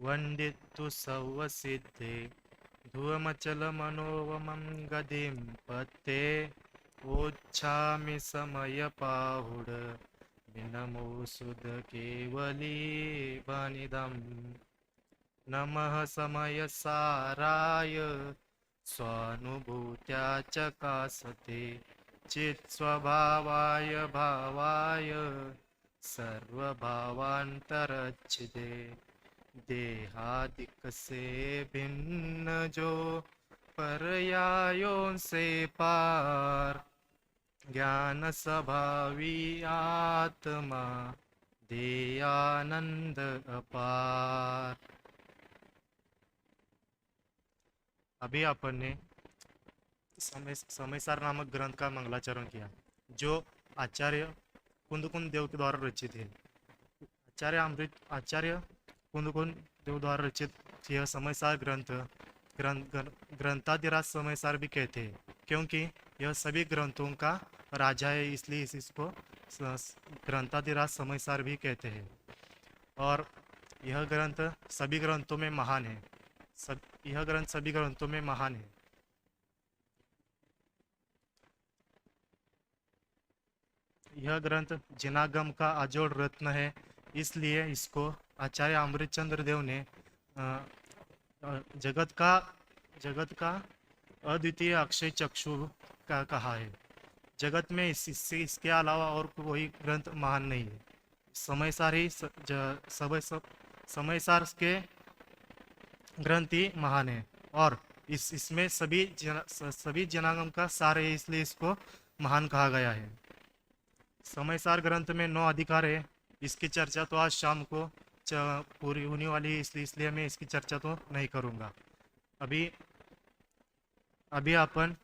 वन्दितु सौवसिद्धे धुवमचलमनोवमं गतिं पत्ते ओच्छामि समयपाहुड विनमो सुध केवली वनिदम् नमः समयसाराय स्वानुभूत्या चकासते चित्स्वभावाय भावाय सर्वभावान्तरच्छिदे देहादिक से भिन्न जो पर्यायों से पार ज्ञान स्वभावी आत्मा दे आनंद अपार। अभी अपन ने समयसार नामक ग्रंथ का मंगलाचरण किया जो आचार्य कुंदकुंद देव के द्वारा रचित है। आचार्य कुंदकुंद देव द्वारा रचित यह समयसार ग्रंथाधिराज समयसार भी कहते हैं क्योंकि यह सभी ग्रंथों का राजा है, इसलिए इसको ग्रंथाधिराज समयसार भी कहते हैं। और यह ग्रंथ सभी ग्रंथों में महान है। यह ग्रंथ सभी ग्रंथों में महान है। यह ग्रंथ जिनागम का अजोड़ रत्न है, इसलिए इसको आचार्य अमृतचंद्र देव ने जगत का अद्वितीय अक्षय चक्षु का कहा है। जगत में इसके अलावा और कोई ग्रंथ महान नहीं है। समयसार ही समयसार के ग्रंथ ही महान है और इसमें सभी जनागम का सार है, इसलिए इसको महान कहा गया है। समयसार ग्रंथ में 9 अधिकार है। इसकी चर्चा तो आज शाम को पूरी होने वाली है, इसलिए मैं इसकी चर्चा तो नहीं करूँगा। अभी अपन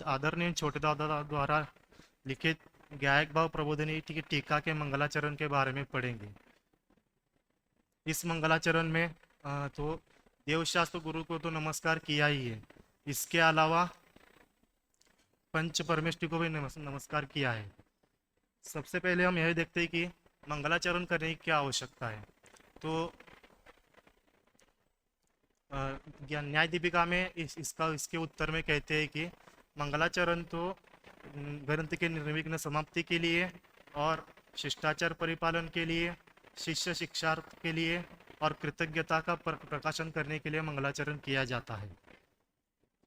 आदरणीय छोटे दादा द्वारा लिखित गायक भाव प्रबोधिनी की टीका के मंगलाचरण के बारे में पढ़ेंगे। इस मंगलाचरण में तो देवशास्त्र गुरु को तो नमस्कार किया ही है, इसके अलावा पंच परमेष्ठी को भी नमस्कार किया है। सबसे पहले हम यह देखते हैं कि मंगलाचरण करने की क्या आवश्यकता है। तो न्याय दीपिका में इसके उत्तर में कहते हैं कि मंगलाचरण तो ग्रंथ के निर्विघ्न समाप्ति के लिए और शिष्टाचार परिपालन के लिए, शिष्य शिक्षार्थ के लिए और कृतज्ञता का प्रकाशन करने के लिए मंगलाचरण किया जाता है।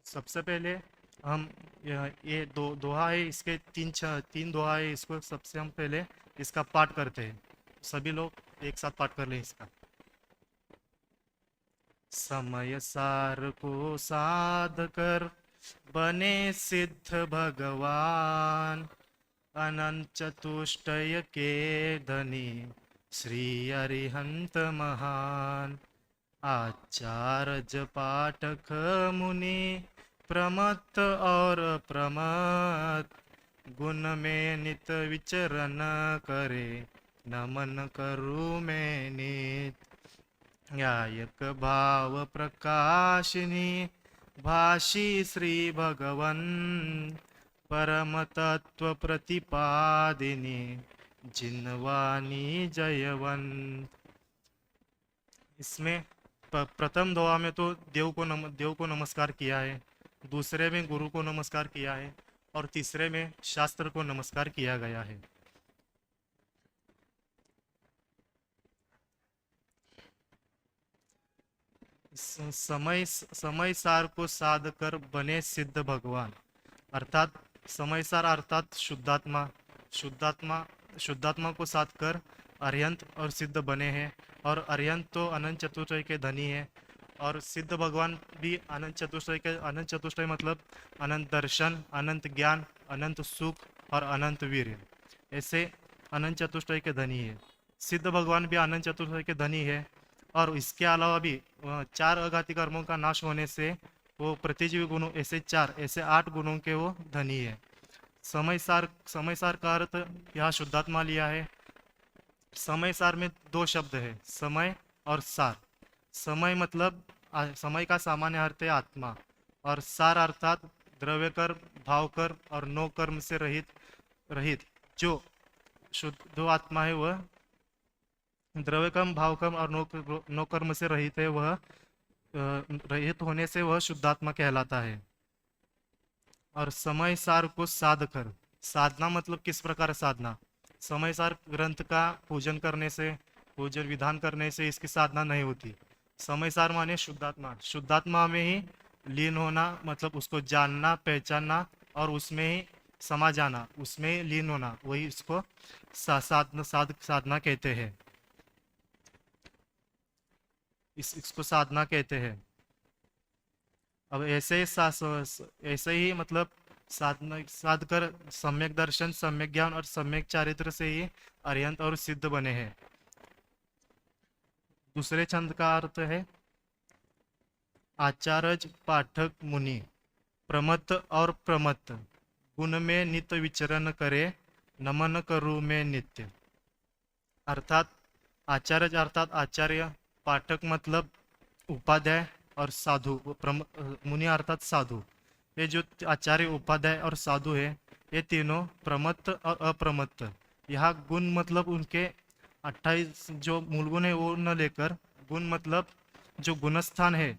सबसे पहले हम ये दोहा है, इसके तीन दोहा है, इसको सबसे हम पहले इसका पाठ करते हैं। सभी लोग एक साथ पाठ कर लें इसका। समय सार को साध कर बने सिद्ध भगवान, अनंत चतुष्टय के धनी श्री अरिहंत महान। आचार्य पाठक मुनि प्रमत्त और प्रमत्त, गुण में नित विचरण करे नमन करूँ मैं नित। न्यायक भाव प्रकाशिनी भाषी श्री भगवन, परम तत्व प्रतिपादिनी जिनवानी जयवंत। इसमें प्रथम दोहा में तो देव को नमस्कार किया है, दूसरे में गुरु को नमस्कार किया है और तीसरे में शास्त्र को नमस्कार किया गया है। समय सार को साध कर बने सिद्ध भगवान, अर्थात समय सार अर्थात शुद्धात्मा को साध कर अरिहंत और सिद्ध बने हैं। और अरिहंत तो अनंत चतुष्टय के धनी है और सिद्ध भगवान भी अनंत चतुष्टय मतलब अनंत दर्शन, अनंत ज्ञान, अनंत सुख और अनंत वीर्य, ऐसे अनंत चतुष्टय के धनी है। सिद्ध भगवान भी अनंत चतुष्टय के धनी है और इसके अलावा भी 4 अघाती कर्मों का नाश होने से वो प्रतिजीवी गुणों, ऐसे 8 गुणों के वो धनी है। समय सार का अर्थ यहाँ शुद्धात्मा लिया है। समय सार में 2 शब्द है, समय और सार। समय मतलब समय का सामान्य अर्थ है आत्मा, और सार अर्थात द्रव्य कर्म, भाव कर्म और नो कर्म से रहित जो शुद्ध आत्मा है वह द्रव्य कर्म, भाव कर्म और नो कर्म से रहित है वह, रहित होने से वह शुद्धात्मा कहलाता है। और समय सार को साध कर, साधना मतलब किस प्रकार साधना, समय सार ग्रंथ का पूजन करने से, पूजन विधान करने से इसकी साधना नहीं होती। समय सार माने शुद्धात्मा, शुद्धात्मा में ही लीन होना, मतलब उसको जानना पहचानना और उसमें ही समा जाना, उसमें ही लीन होना, वही इसको साधना कहते हैं। इसको साधना कहते हैं। अब ऐसे ही मतलब साधना साध कर सम्यक दर्शन, सम्यक ज्ञान और सम्यक चारित्र से ही अरिहंत और सिद्ध बने हैं। दूसरे छंद का अर्थ है आचार्य पाठक मुनि, प्रमत्त और प्रमत्त, गुण में नित्य विचरण करे, नमन करूँ मैं नित्य। अर्थात आचार्य अर्थात आचार्य, पाठक मतलब उपाध्याय, और साधु मुनि अर्थात साधु। ये जो आचार्य, उपाध्याय और साधु है, ये तीनों प्रमत्त और अप्रमत्त, यहाँ गुण मतलब उनके 28 जो मूल गुण है वो न लेकर, गुण मतलब जो गुणस्थान है,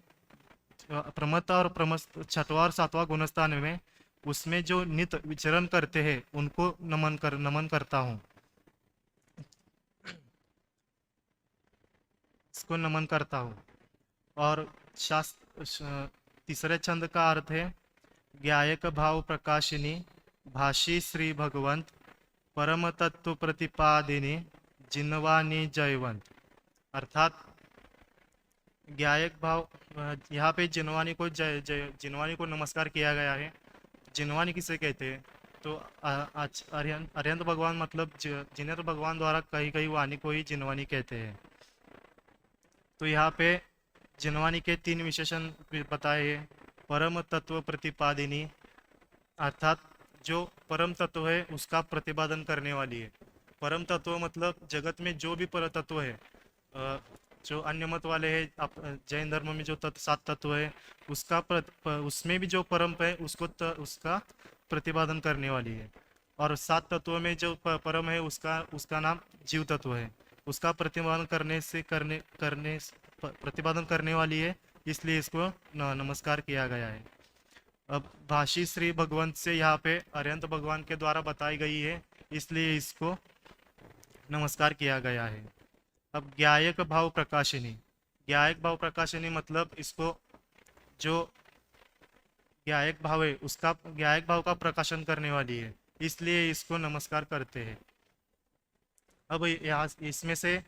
प्रमत्त और प्रमस्त छठवां और सातवां गुणस्थान में, उसमें जो नित्य विचरण करते हैं उनको नमन करता हूँ, इसको नमन करता हूँ। और तीसरे छंद का अर्थ है ज्ञायक भाव प्रकाशिनी, भाषी श्री भगवंत, परम तत्व प्रतिपादिनी, जिनवानी जयवंत। अर्थात ज्ञायक भाव, यहाँ पे जिनवानी को जिनवानी को नमस्कार किया गया है। जिनवानी किसे कहते हैं, तो अरिहंत भगवान मतलब जिनेन्द्र भगवान द्वारा कही कही वाणी को ही जिनवानी कहते हैं। तो यहाँ पे जिनवानी के 3 विशेषण बताए हैं। परम तत्व प्रतिपादिनी, अर्थात जो परम तत्व है उसका प्रतिपादन करने वाली है। परम तत्व मतलब जगत में जो भी पर तत्व है, जो अन्य मत वाले हैं, जैन धर्म में जो 7 तत्व है, उसमें भी जो परम है उसका प्रतिपादन करने वाली है। और 7 तत्वों में जो परम है उसका नाम जीव तत्व है, उसका प्रतिपादन प्रतिपादन करने वाली है, इसलिए इसको नमस्कार किया गया है। अब भाषी श्री भगवंत से यहाँ पे अरिहंत भगवान के द्वारा बताई गई है, इसलिए इसको नमस्कार किया गया है। अब ज्ञायक भाव प्रकाशिनी, ज्ञायक भाव प्रकाशिनी मतलब इसको जो ज्ञायक भाव है उसका, ज्ञायक भाव का प्रकाशन करने वाली है, इसलिए इसको नमस्कार करते हैं। अब यहाँ इसमें से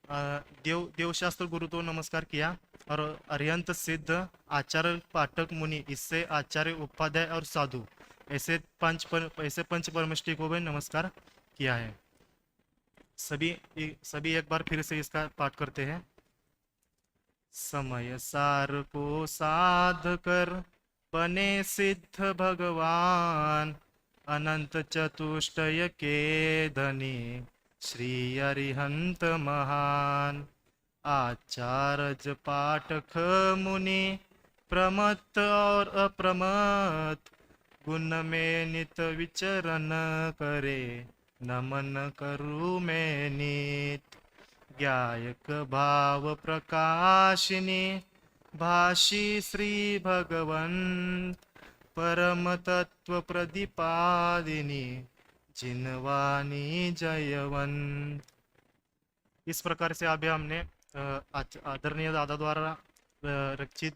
देवशास्त्र गुरु तो नमस्कार किया, और अरिहंत सिद्ध, आचार्य पाठक मुनि, इससे आचार्य उपाध्याय और साधु, ऐसे पंच परमेष्टि को भी नमस्कार किया है। सभी एक बार फिर से इसका पाठ करते हैं। समय सार को साध कर बने सिद्ध भगवान, अनंत चतुष्टय के धनी, श्री अरिहंत महान। आचार्य पाठक मुनि, प्रमत्त और अप्रमत्त, गुण में नित विचरण करे, नमन करूँ मैं नित। ज्ञायक भाव प्रकाशिनी, भाषी श्री भगवंत, परम तत्व प्रतिपादिनी, जिनवानी जयवंत। इस प्रकार से अभी हमने आदरणीय दादा द्वारा रचित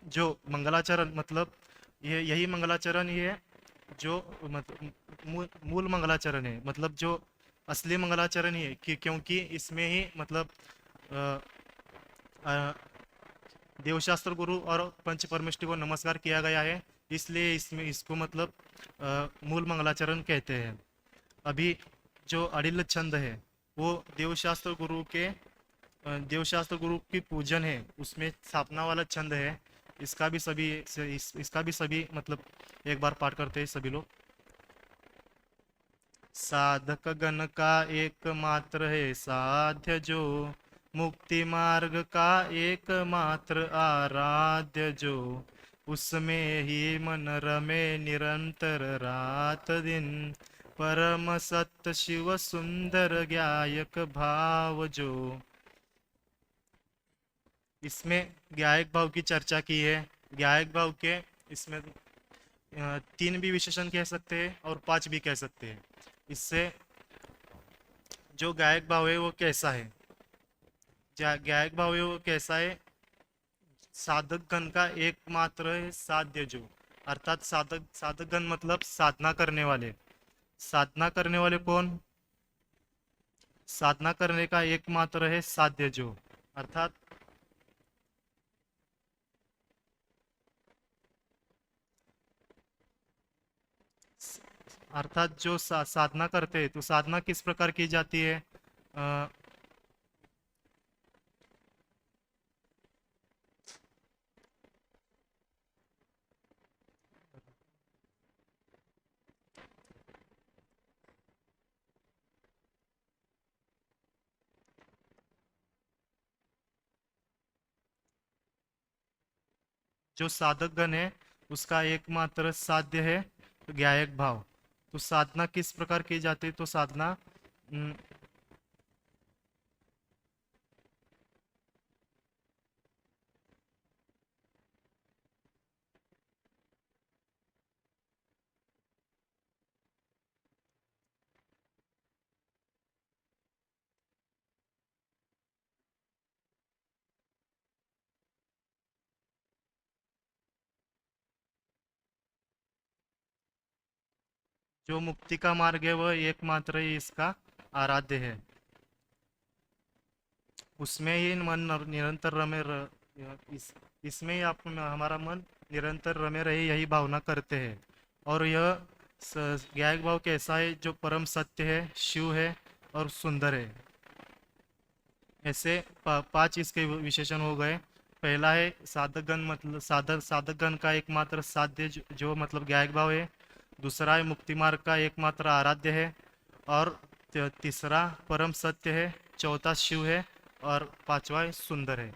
जो मंगलाचरण, मतलब ये यही मंगलाचरण ही है जो मूल मंगलाचरण है, मतलब जो असली मंगलाचरण ही है, क्योंकि इसमें ही मतलब देवशास्त्र गुरु और पंच परमेष्टि को नमस्कार किया गया है, इसलिए इसमें इसको मतलब मूल मंगलाचरण कहते हैं। अभी जो अड़िल छंद है वो देवशास्त्र गुरु की पूजन है, उसमें स्थापना वाला छंद है। इसका भी सभी मतलब एक बार पाठ करते हैं सभी लोग। साधक गण का एकमात्र है साध्य जो, मुक्ति मार्ग का एकमात्र आराध्य जो, उसमें ही मन रमे निरंतर रात दिन, परम सत्य शिव सुंदर ज्ञायक भाव जो, इसमें ज्ञायक भाव की चर्चा की है। ज्ञायक भाव के इसमें तीन भी विशेषण कह सकते हैं और पांच भी कह सकते हैं। इससे जो गायक भाव है वो कैसा है, गायक भाव है वो कैसा है, साधक गण का एकमात्र है साध्य जो, अर्थात साधक साधक गण मतलब साधना करने वाले। साधना करने वाले कौन, साधना करने का एकमात्र है साध्य जो, अर्थात अर्थात जो साधना करते हैं, तो साधना किस प्रकार की जाती है। अ, जो साधक गण है उसका एकमात्र साध्य है ज्ञायक भाव। तो साधना किस प्रकार की जाती है, तो साधना जो मुक्ति का मार्ग है वह एकमात्र ही इसका आराध्य है। उसमें ही मन निरंतर इस इसमें ही आप हमारा मन निरंतर रमे रहे यही भावना करते हैं। और यह ज्ञायक भाव कैसा है, जो परम सत्य है, शिव है और सुंदर है। ऐसे पांच इसके विशेषण हो गए। पहला है साधकगण, मतलब साधकगण का एकमात्र साध्य जो मतलब ज्ञायक भाव है। दूसरा है मुक्ति मार्ग का एकमात्र आराध्य है। और तीसरा परम सत्य है। चौथा शिव है। और पांचवा है सुंदर है।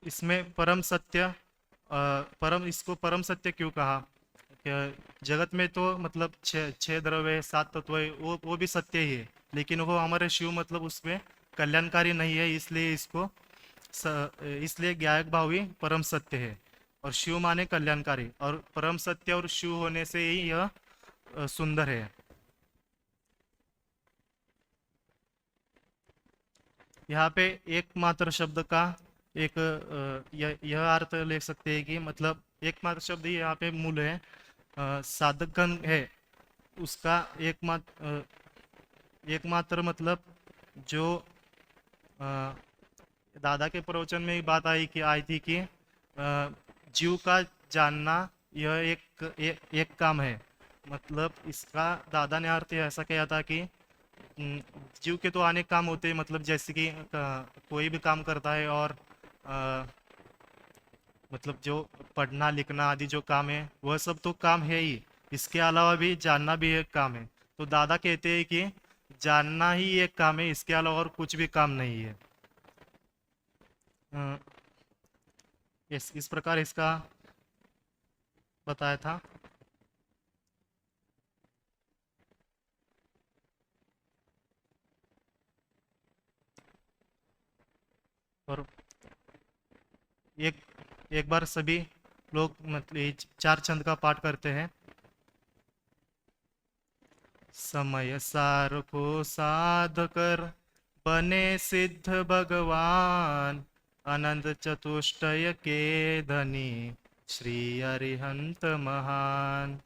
इसमें परम सत्य, परम, इसको परम सत्य क्यों कहा, जगत में तो मतलब छह छह द्रव्य है, सात तत्व है, वो भी सत्य ही है। लेकिन वो हमारे शिव मतलब उसमें कल्याणकारी नहीं है, इसलिए इसको इसलिए ज्ञायक भाव ही परम सत्य है। और शिव माने कल्याणकारी, और परम सत्य और शिव होने से ही यह सुंदर है। यहाँ पे एकमात्र शब्द का एक यह अर्थ ले सकते हैं कि मतलब एकमात्र शब्द ही यहाँ पे मूल है। साधकगण है उसका एकमात्र मतलब जो अ, दादा के प्रवचन में ही बात आई थी कि जीव का जानना यह एक काम है। मतलब इसका दादा ने अर्थ ऐसा किया था कि जीव के तो अनेक काम होते हैं, मतलब जैसे कि कोई भी काम करता है, और अ, मतलब जो पढ़ना लिखना आदि जो काम है वह सब तो काम है ही। इसके अलावा भी जानना भी एक काम है। तो दादा कहते हैं कि जानना ही एक काम है, इसके अलावा और कुछ भी काम नहीं है। अ, इस प्रकार इसका बताया था। और एक एक बार सभी लोग मतलब ये चार छंद का पाठ करते हैं। समय सार को साध कर बने सिद्ध भगवान, अनंत चतुष्टय के धनी श्री अरिहंत महान।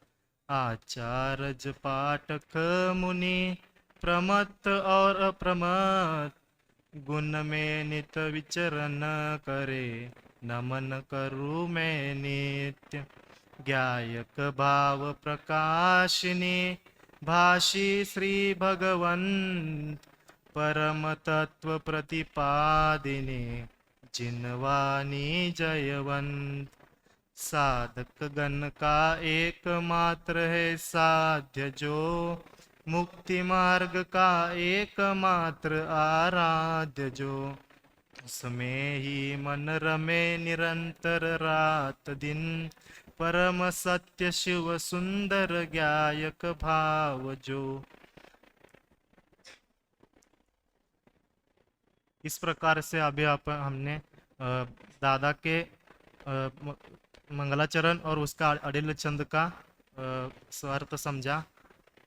आचार्य पाठक मुनि प्रमत्त और अप्रमत्त, गुण में नित विचरण करे, नमन करूँ मैं नित्य। ज्ञायक भाव प्रकाशिनी भाषी श्री भगवंत, परम तत्व प्रतिपादिनी जिनवानी जयवंत। साधक गण का एकमात्र है साध्य जो, मुक्ति मार्ग का एकमात्र आराध्य जो। उसमें ही मन रमे निरंतर रात दिन, परम सत्य शिव सुंदर ज्ञायक भाव जो। इस प्रकार से अभी हमने दादा के मंगलाचरण और उसका अडिल चंद का अर्थ समझा।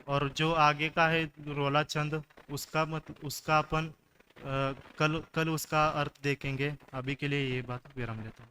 और जो आगे का है रोला चंद, उसका अपन कल कल उसका अर्थ देखेंगे। अभी के लिए ये बात विराम लेता हूँ।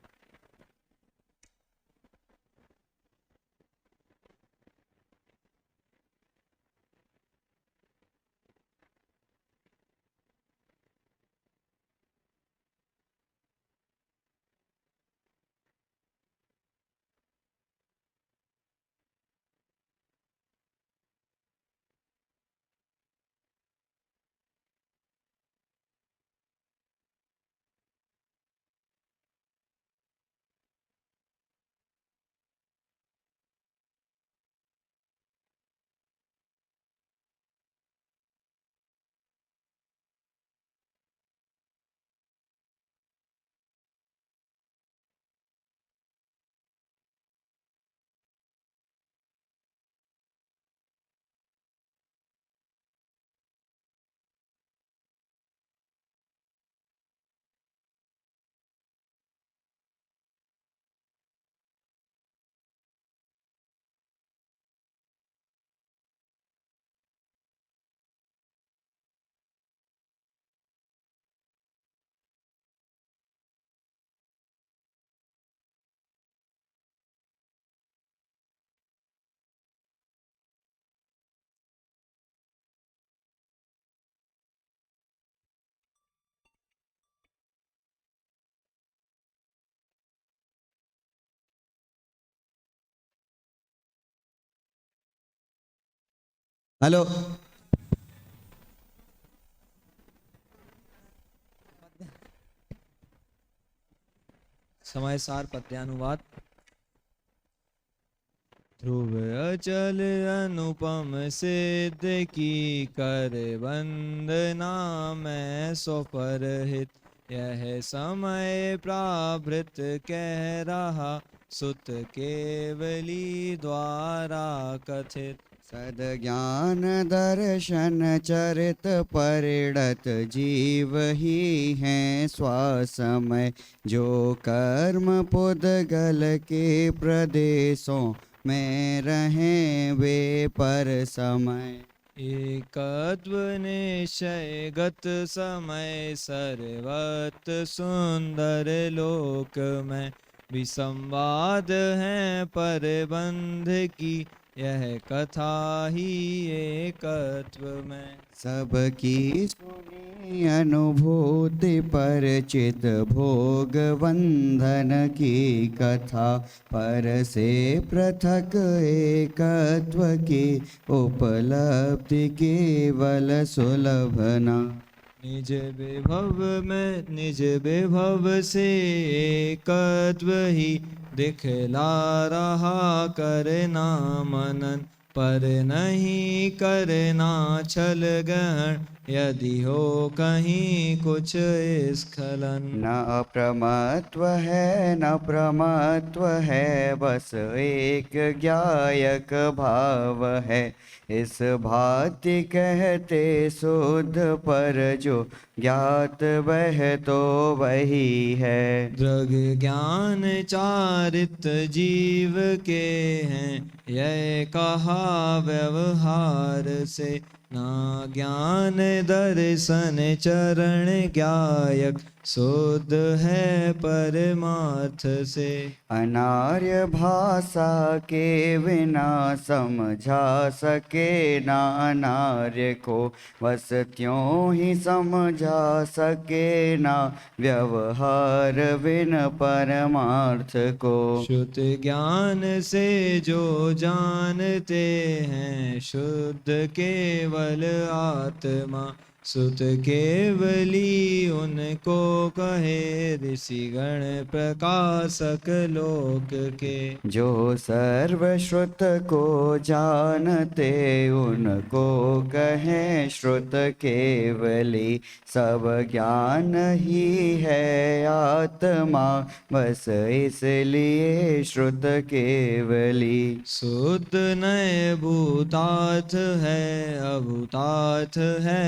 हेलो। समय सार पद्यानुवाद। ध्रुव अचल अनुपम सिद्ध की कर वंदना मैं सो परहित। यह समय प्राभृत कह रहा सुत केवली द्वारा कथित। सद ज्ञान दर्शन चरित परिणत जीव ही हैं स्वासमय। जो कर्म पुद्गल के प्रदेशों में रहें वे पर समय। एकत्व निश्चय गत समय सर्वत सुंदर लोक में। विसंवाद है पर बंध की यह कथा ही एकत्व में। सबकी सुनी अनुभूति परिचित भोग बंधन की कथा। पर से पृथक एकत्व की उपलब्धि केवल सुलभ न। निज विभव में निज विभव से एकत्व ही दिखला रहा करना मनन। पर नहीं करना छल ग्रहण यदि हो कहीं कुछ स्खलन। न अप्रमत्व है न प्रमत्व है बस एक ज्ञायक भाव है। इस भांति कहते शुद्ध पर जो ज्ञात वह तो वही है। दृग ज्ञान चारित जीव के हैं यह कहा व्यवहार से। ना ज्ञान दर्शन चरण ज्ञायक शुद्ध है परमार्थ से। अनार्य भाषा के बिना समझा सके ना अनार्य को। बस त्यों ही समझा सके ना व्यवहार बिन परमार्थ को। शुद्ध ज्ञान से जो जानते हैं शुद्ध केवल आत्मा। सुत केवली उनको कहे ऋषिगण प्रकाशक लोक के। जो सर्वश्रुत को जानते उनको कहें श्रुत केवली। सब ज्ञान ही है आत्मा बस इसलिए श्रुत केवली। शुद्ध नए भूतार्थ है अभूतार्थ है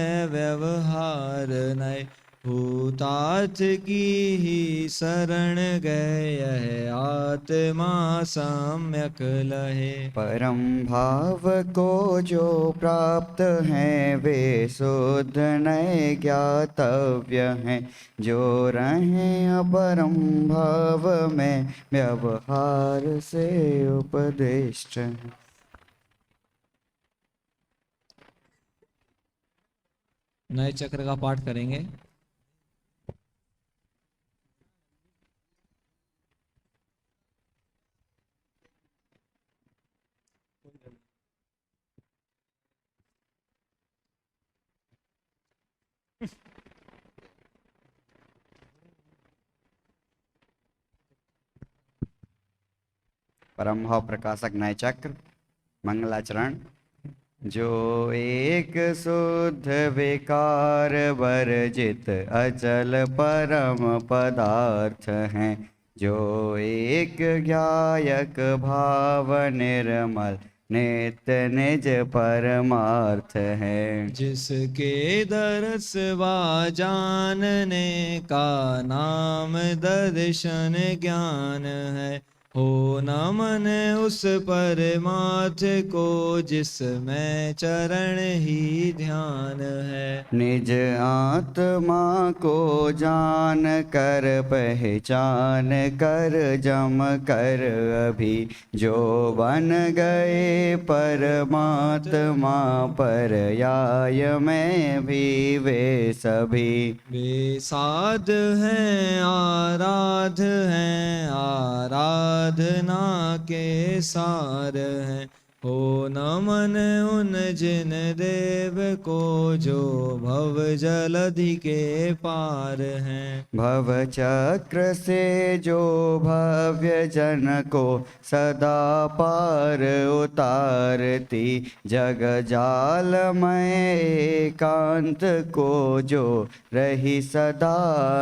व्यवहार नए। भूतार्थ की ही शरण गए यह आत्मा सम्यक लहे। परम भाव को जो प्राप्त हैं वे शुद्ध नए ज्ञातव्य हैं। जो रहें अपरम भाव में व्यवहार से उपदिष्ट हैं। नए चक्र का पाठ करेंगे। परम भाव प्रकाशक नए चक्र मंगलाचरण। जो एक शुद्ध विकार वर्जित अचल परम पदार्थ हैं। जो एक ज्ञायक भाव निर्मल नित्य निज परमार्थ है। जिसके दरस वा जानने का नाम दर्शन ज्ञान है। हो न मन उस परमार्थ को जिसमें चरण ही ध्यान है। निज आत्मा को जान कर पहचान कर जम कर अभी जो बन गए परमात्मा पर्याय में भी वे सभी। वे साध हैं आराध हैं आराधना के सार हैं। हो न मन उन जिन देव को जो भव जलधि के पार हैं। भव चक्र से जो भव्य जन को सदा पार उतारती। जग जालमय एकांत को जो रही सदा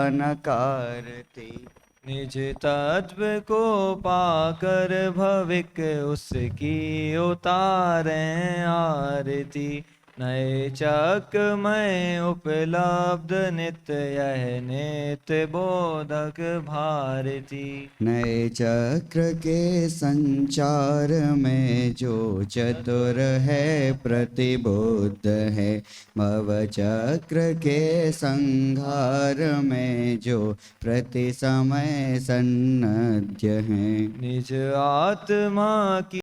नकारती। निज तत्व को पाकर भविक उसकी उतारें आरती। नए चक्र में उपलब्ध नित्य यह नित्य बोधक भारती। नए चक्र के संचार में जो चतुर है प्रतिबुद्ध है। भव चक्र के संहार में जो प्रति समय सन्नद्य है। निज आत्मा की